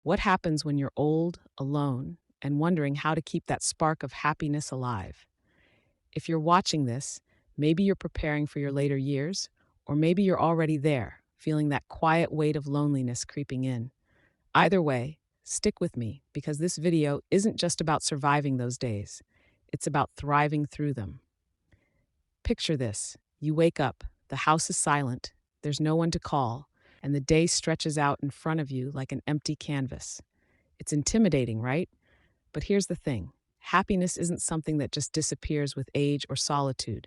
What happens when you're old, alone, and wondering how to keep that spark of happiness alive? If you're watching this, maybe you're preparing for your later years, or maybe you're already there, feeling that quiet weight of loneliness creeping in. Either way, stick with me because this video isn't just about surviving those days, it's about thriving through them. Picture this: you wake up, the house is silent, there's no one to call, and the day stretches out in front of you like an empty canvas. It's intimidating, right? But here's the thing: happiness isn't something that just disappears with age or solitude.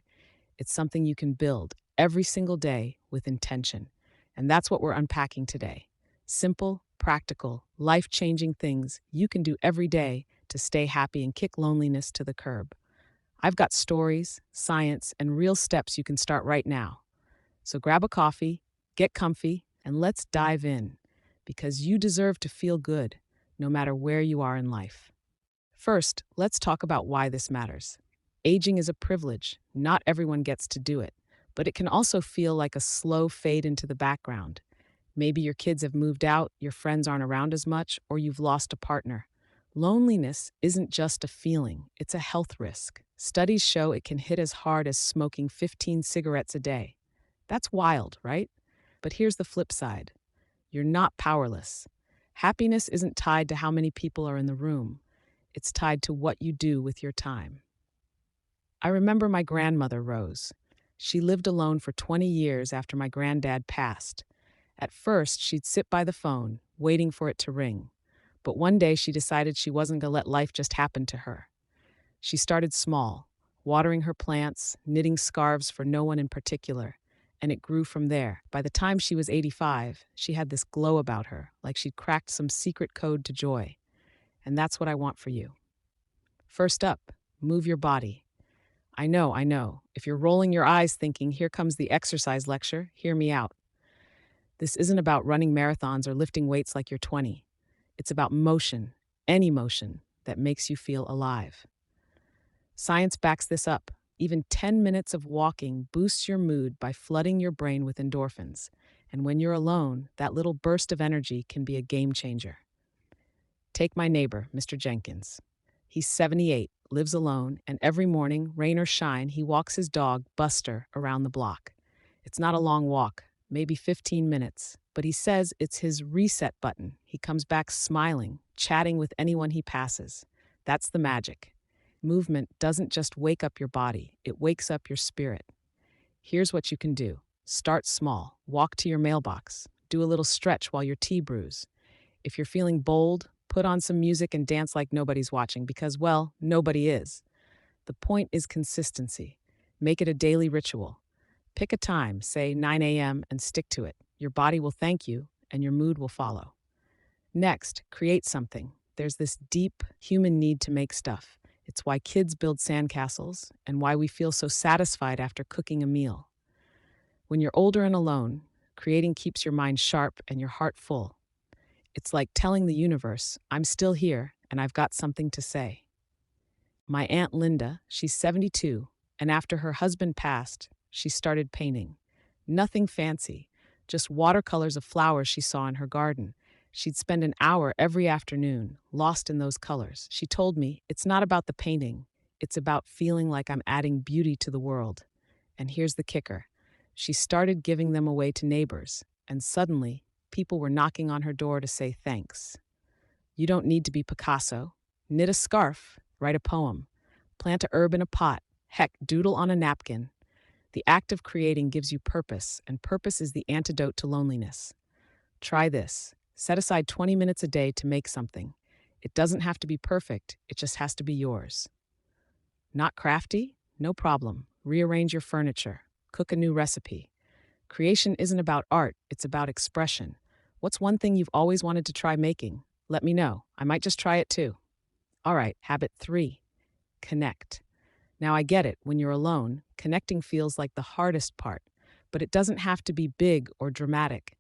It's something you can build every single day with intention. And that's what we're unpacking today: simple, practical, life changing things you can do every day to stay happy and kick loneliness to the curb. I've got stories, science, and real steps you can start right now. So grab a coffee, get comfy, and let's dive in because you deserve to feel good no matter where you are in life. First, let's talk about why this matters. Aging is a privilege. Not everyone gets to do it, but it can also feel like a slow fade into the background. Maybe your kids have moved out, your friends aren't around as much, or you've lost a partner. Loneliness isn't just a feeling, it's a health risk. Studies show it can hit as hard as smoking 15 cigarettes a day. That's wild, right? But here's the flip side: you're not powerless. Happiness isn't tied to how many people are in the room. It's tied to what you do with your time. I remember my grandmother, Rose. She lived alone for 20 years after my granddad passed. At first, she'd sit by the phone, waiting for it to ring. But one day she decided she wasn't going to let life just happen to her. She started small, watering her plants, knitting scarves for no one in particular, and it grew from there. By the time she was 85, she had this glow about her, like she'd cracked some secret code to joy. And that's what I want for you. First up, move your body. I know. If you're rolling your eyes thinking, here comes the exercise lecture, hear me out. This isn't about running marathons or lifting weights like you're 20. It's about motion, any motion that makes you feel alive. Science backs this up. Even 10 minutes of walking boosts your mood by flooding your brain with endorphins. And when you're alone, that little burst of energy can be a game changer. Take my neighbor, Mr. Jenkins. He's 78, lives alone, and every morning, rain or shine, he walks his dog, Buster, around the block. It's not a long walk, maybe 15 minutes, but he says it's his reset button. He comes back smiling, chatting with anyone he passes. That's the magic. Movement doesn't just wake up your body, it wakes up your spirit. Here's what you can do. Start small. Walk to your mailbox. Do a little stretch while your tea brews. If you're feeling bold, put on some music and dance like nobody's watching because, well, nobody is. The point is consistency. Make it a daily ritual. Pick a time, say 9 a.m., and stick to it. Your body will thank you, and your mood will follow. Next, create something. There's this deep human need to make stuff. It's why kids build sandcastles and why we feel so satisfied after cooking a meal. When you're older and alone, creating keeps your mind sharp and your heart full. It's like telling the universe, I'm still here and I've got something to say. My Aunt Linda, she's 72, and after her husband passed, she started painting. Nothing fancy, just watercolors of flowers she saw in her garden. She'd spend an hour every afternoon, lost in those colors. She told me, it's not about the painting, it's about feeling like I'm adding beauty to the world. And here's the kicker: she started giving them away to neighbors, and suddenly, people were knocking on her door to say thanks. You don't need to be Picasso. Knit a scarf, write a poem, plant a herb in a pot, heck, doodle on a napkin. The act of creating gives you purpose, and purpose is the antidote to loneliness. Try this. Set aside 20 minutes a day to make something. It doesn't have to be perfect, it just has to be yours. Not crafty? No problem. Rearrange your furniture. Cook a new recipe. Creation isn't about art, it's about expression. What's one thing you've always wanted to try making? Let me know. I might just try it too. All right, habit 3: connect. Now, I get it. When you're alone, connecting feels like the hardest part, but it doesn't have to be big or dramatic.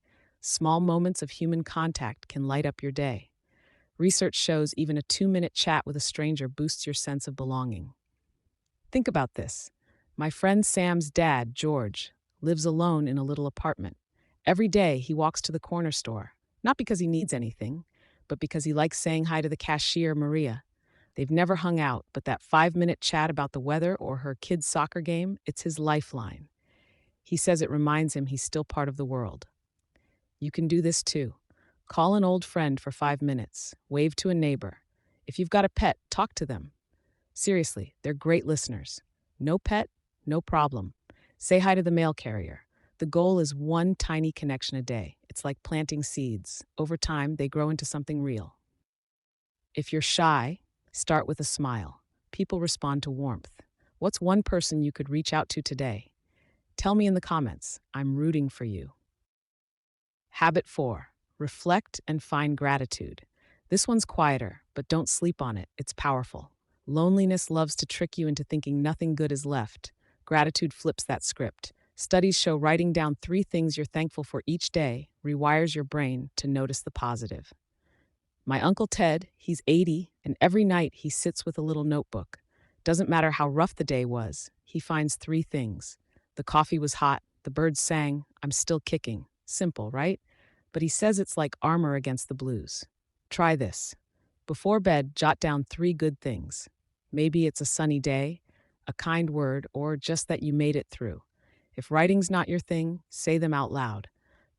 Small moments of human contact can light up your day. Research shows even a 2-minute chat with a stranger boosts your sense of belonging. Think about this. My friend Sam's dad, George, lives alone in a little apartment. Every day he walks to the corner store, not because he needs anything, but because he likes saying hi to the cashier, Maria. They've never hung out, but that 5 minute chat about the weather or her kid's soccer game, it's his lifeline. He says it reminds him he's still part of the world. You can do this too. Call an old friend for 5 minutes, wave to a neighbor. If you've got a pet, talk to them. Seriously, they're great listeners. No pet, no problem. Say hi to the mail carrier. The goal is one tiny connection a day. It's like planting seeds. Over time, they grow into something real. If you're shy, start with a smile. People respond to warmth. What's one person you could reach out to today? Tell me in the comments. I'm rooting for you. Habit 4. Reflect and find gratitude. This one's quieter, but don't sleep on it. It's powerful. Loneliness loves to trick you into thinking nothing good is left. Gratitude flips that script. Studies show writing down 3 things you're thankful for each day rewires your brain to notice the positive. My Uncle Ted, he's 80, and every night he sits with a little notebook. Doesn't matter how rough the day was, he finds 3 things. The coffee was hot, the birds sang, I'm still kicking. Simple, right? But he says it's like armor against the blues. Try this. Before bed, jot down 3 good things. Maybe it's a sunny day, a kind word, or just that you made it through. If writing's not your thing, say them out loud.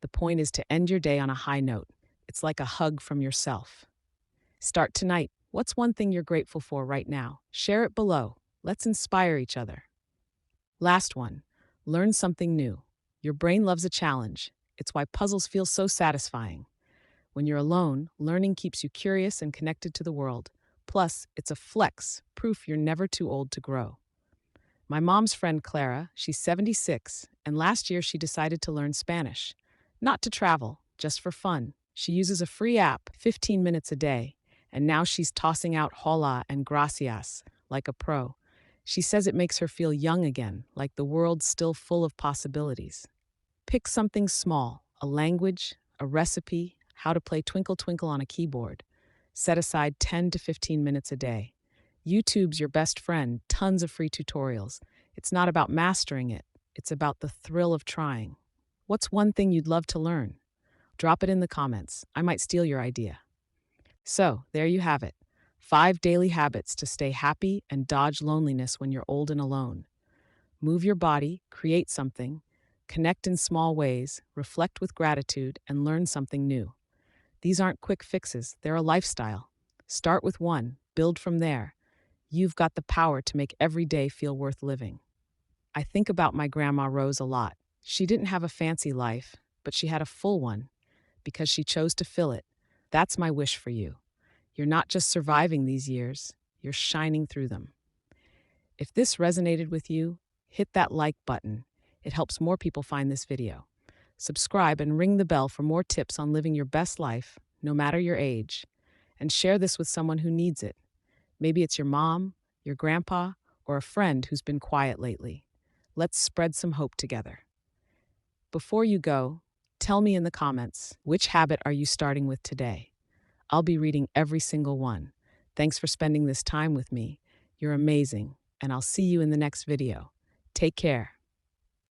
The point is to end your day on a high note. It's like a hug from yourself. Start tonight. What's one thing you're grateful for right now? Share it below. Let's inspire each other. Last one. Learn something new. Your brain loves a challenge. It's why puzzles feel so satisfying. When you're alone, learning keeps you curious and connected to the world. Plus, it's a flex, proof you're never too old to grow. My mom's friend Clara, she's 76, and last year she decided to learn Spanish. Not to travel, just for fun. She uses a free app, 15 minutes a day, and now she's tossing out hola and gracias like a pro. She says it makes her feel young again, like the world's still full of possibilities. Pick something small, a language, a recipe, how to play Twinkle Twinkle on a keyboard. Set aside 10 to 15 minutes a day. YouTube's your best friend, tons of free tutorials. It's not about mastering it, it's about the thrill of trying. What's one thing you'd love to learn? Drop it in the comments. I might steal your idea. So, there you have it. 5 daily habits to stay happy and dodge loneliness when you're old and alone. Move your body, create something, connect in small ways, reflect with gratitude, and learn something new. These aren't quick fixes, they're a lifestyle. Start with one, build from there. You've got the power to make every day feel worth living. I think about my grandma Rose a lot. She didn't have a fancy life, but she had a full one because she chose to fill it. That's my wish for you. You're not just surviving these years, you're shining through them. If this resonated with you, hit that like button. It helps more people find this video. Subscribe and ring the bell for more tips on living your best life, no matter your age. And share this with someone who needs it. Maybe it's your mom, your grandpa, or a friend who's been quiet lately. Let's spread some hope together. Before you go, tell me in the comments, which habit are you starting with today? I'll be reading every single one. Thanks for spending this time with me. You're amazing, and I'll see you in the next video. Take care.